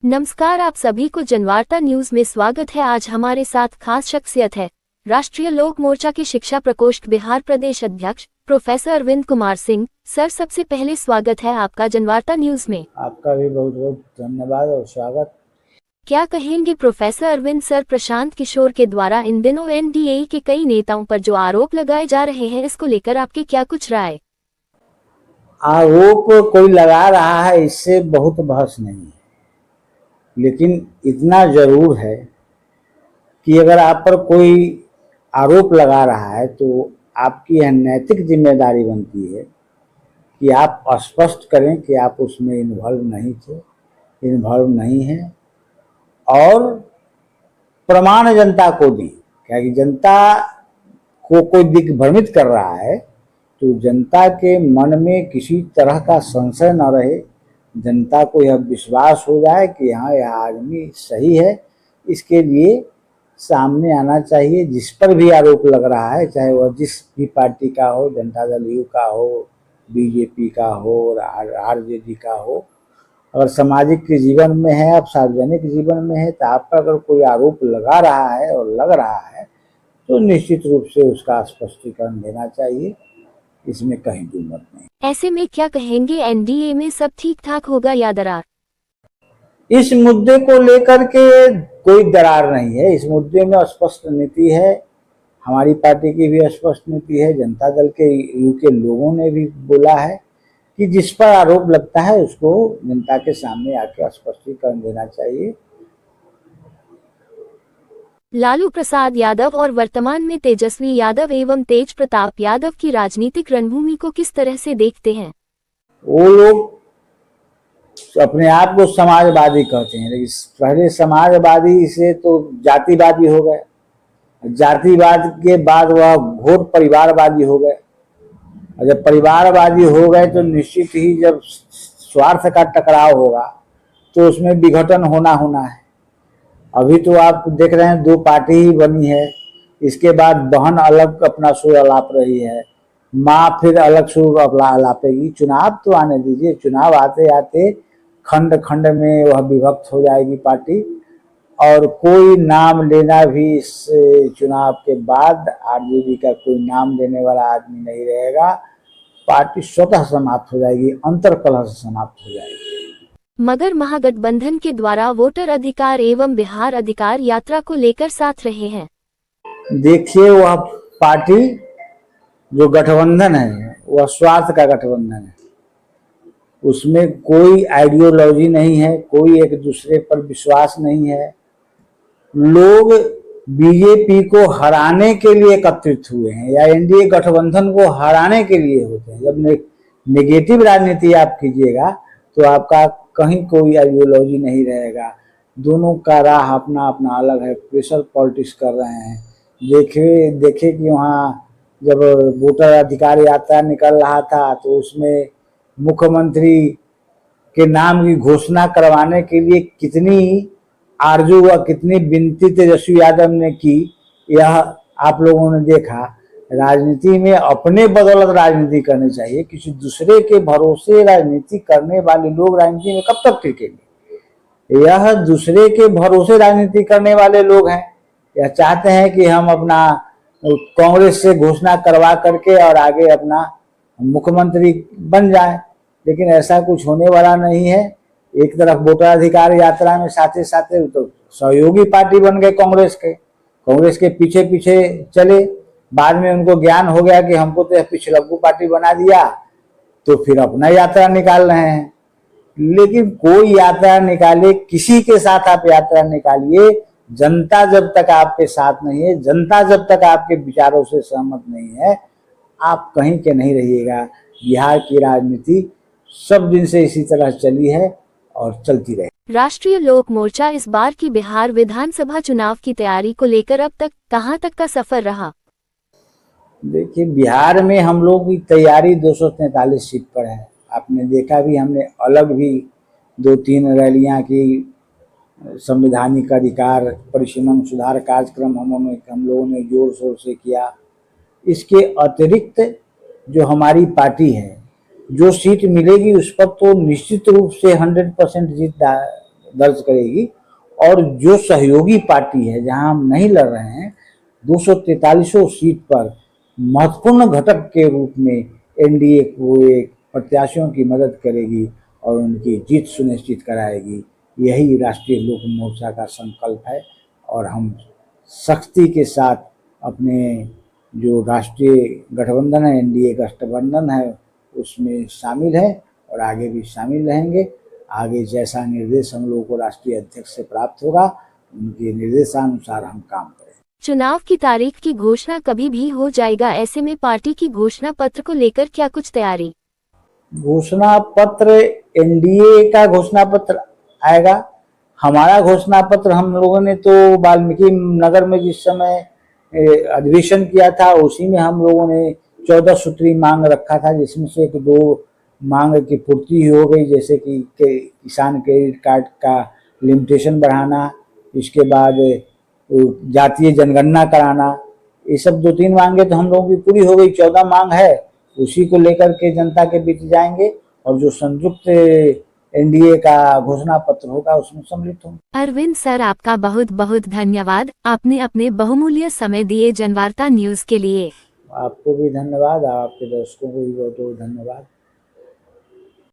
नमस्कार, आप सभी को जनवार्ता न्यूज में स्वागत है। आज हमारे साथ खास शख्सियत है राष्ट्रीय लोक मोर्चा के शिक्षा प्रकोष्ठ बिहार प्रदेश अध्यक्ष प्रोफेसर अरविंद कुमार सिंह। सर, सबसे पहले स्वागत है आपका जनवार्ता न्यूज में। आपका भी बहुत बहुत धन्यवाद और स्वागत। क्या कहेंगे प्रोफेसर अरविंद सर, प्रशांत किशोर के द्वारा इन दिनों एनडीए के कई नेताओं पर जो आरोप लगाए जा रहे हैं, इसको लेकर आपके क्या कुछ राय? आरोप कोई लगा रहा है, इससे बहुत बहस नहीं है, लेकिन इतना जरूर है कि अगर आप पर कोई आरोप लगा रहा है तो आपकी यह नैतिक जिम्मेदारी बनती है कि आप स्पष्ट करें कि आप उसमें इन्वॉल्व नहीं थे, इन्वॉल्व नहीं हैं, और प्रमाण जनता को दें। क्या कि जनता को कोई दिग्भ्रमित कर रहा है तो जनता के मन में किसी तरह का संशय न रहे, जनता को यह विश्वास हो जाए कि हाँ, यह आदमी सही है। इसके लिए सामने आना चाहिए। जिस पर भी आरोप लग रहा है, चाहे वह जिस भी पार्टी का हो, जनता दल यू का हो, बीजेपी का हो, आरजेडी का हो, अगर सामाजिक के जीवन में है, अब सार्वजनिक जीवन में है, तो आप पर अगर कोई आरोप लगा रहा है और लग रहा है तो निश्चित रूप से उसका स्पष्टीकरण देना चाहिए। इसमें कहीं दुमत नहीं। ऐसे में क्या कहेंगे, एनडीए में सब ठीक ठाक होगा या दरार? इस मुद्दे को लेकर के कोई दरार नहीं है। इस मुद्दे में स्पष्ट नीति है, हमारी पार्टी की भी स्पष्ट नीति है, जनता दल के यू के लोगों ने भी बोला है कि जिस पर आरोप लगता है उसको जनता के सामने आके स्पष्टीकरण देना चाहिए। लालू प्रसाद यादव और वर्तमान में तेजस्वी यादव एवं तेज प्रताप यादव की राजनीतिक रणभूमि को किस तरह से देखते हैं? वो लोग अपने आप को समाजवादी कहते हैं, लेकिन पहले समाजवादी से तो जातिवादी हो गए, जातिवाद के बाद वह घोर परिवारवादी हो गए, और जब परिवारवादी हो गए तो निश्चित ही जब स्वार्थ का टकराव होगा तो उसमें विघटन होना है। अभी तो आप देख रहे हैं 2 पार्टी ही बनी है, इसके बाद बहन अलग अपना सुर अलाप रही है, माँ फिर अलग सुर अलापेगी। चुनाव तो आने दीजिए, चुनाव आते आते खंड खंड में वह विभक्त हो जाएगी पार्टी, और कोई नाम लेना भी इस चुनाव के बाद आरजेडी का कोई नाम लेने वाला आदमी नहीं रहेगा। पार्टी स्वतः समाप्त हो जाएगी, अंतरकलह से समाप्त हो जाएगी। मगर महागठबंधन के द्वारा वोटर अधिकार एवं बिहार अधिकार यात्रा को लेकर साथ रहे हैं। देखिए, वह पार्टी जो गठबंधन है वह स्वार्थ का गठबंधन है, उसमें कोई आइडियोलॉजी नहीं है, कोई एक दूसरे पर विश्वास नहीं है। लोग बीजेपी को हराने के लिए एकत्रित हुए हैं या एनडीए गठबंधन को हराने के लिए होते हैं। जब नेगेटिव राजनीति आप कीजिएगा तो आपका कहीं कोई आइडियोलॉजी नहीं रहेगा। दोनों का राह अपना अपना अलग है, प्रेशर पॉलिटिक्स कर रहे हैं। देखे कि वहाँ जब वोटर अधिकार यात्रा निकल रहा था तो उसमें मुख्यमंत्री के नाम की घोषणा करवाने के लिए कितनी आरजू व कितनी विनती तेजस्वी यादव ने की, यह आप लोगों ने देखा। राजनीति में अपने बदौलत राजनीति करनी चाहिए, किसी दूसरे के भरोसे राजनीति करने वाले लोग राजनीति में कब तक टिकेंगे? यह दूसरे के भरोसे राजनीति करने वाले लोग हैं, यह चाहते हैं कि हम अपना कांग्रेस से घोषणा करवा करके और आगे अपना मुख्यमंत्री बन जाए, लेकिन ऐसा कुछ होने वाला नहीं है। एक तरफ वोटर अधिकार यात्रा में साथ साथ तो सहयोगी पार्टी बन गए कांग्रेस के पीछे पीछे चले। बाद में उनको ज्ञान हो गया कि हमको तो पिछलग्गू पार्टी बना दिया, तो फिर अपना यात्रा निकाल रहे हैं। लेकिन कोई यात्रा निकाले, किसी के साथ आप यात्रा निकालिए, जनता जब तक आपके साथ नहीं है, जनता जब तक आपके विचारों से सहमत नहीं है, आप कहीं के नहीं रहिएगा। बिहार की राजनीति सब दिन से इसी तरह चली है और चलती रहे। राष्ट्रीय लोक मोर्चा इस बार की बिहार विधानसभा चुनाव की तैयारी को लेकर अब तक कहां तक का सफर रहा? देखिए, बिहार में हम लोग की तैयारी 243 सीट पर है। आपने देखा भी, हमने अलग भी 2-3 रैलियां की, संवैधानिक अधिकार परिसीमन सुधार कार्यक्रम हम लोगों ने जोर शोर से किया। इसके अतिरिक्त जो हमारी पार्टी है, जो सीट मिलेगी उस पर तो निश्चित रूप से 100% जीत दर्ज करेगी। और जो सहयोगी पार्टी है जहां हम नहीं लड़ रहे हैं, 243 सीट पर महत्वपूर्ण घटक के रूप में एनडीए को एक प्रत्याशियों की मदद करेगी और उनकी जीत सुनिश्चित कराएगी। यही राष्ट्रीय लोक मोर्चा का संकल्प है और हम सख्ती के साथ अपने जो राष्ट्रीय गठबंधन है, एनडीए गठबंधन है, उसमें शामिल है और आगे भी शामिल रहेंगे। आगे जैसा निर्देश हम लोगों को राष्ट्रीय अध्यक्ष से प्राप्त होगा, उनके निर्देशानुसार हम काम करेंगे। चुनाव की तारीख की घोषणा कभी भी हो जाएगा, ऐसे में पार्टी की घोषणा पत्र को लेकर क्या कुछ तैयारी? घोषणा पत्र एनडीए का घोषणा पत्र आएगा। हमारा घोषणा पत्र हम लोगों ने तो वाल्मीकि नगर में जिस समय अधिवेशन किया था, उसी में हम लोगों ने 14 सूत्री मांग रखा था, जिसमें से एक दो मांग की पूर्ति हो गई, जैसे कि किसान क्रेडिट कार्ड का लिमिटेशन बढ़ाना, इसके बाद जातीय जनगणना कराना, ये सब 2-3 मांगे तो हम लोगों की पूरी हो गई। 14 मांग है, उसी को लेकर के जनता के बीच जाएंगे और जो संयुक्त एनडीए का घोषणा पत्र होगा उसमें सम्मिलित होंगे। अरविंद सर, आपका बहुत बहुत धन्यवाद, आपने अपने बहुमूल्य समय दिए जनवार्ता न्यूज के लिए। आपको भी धन्यवाद, आपके दर्शकों को भी बहुत बहुत धन्यवाद।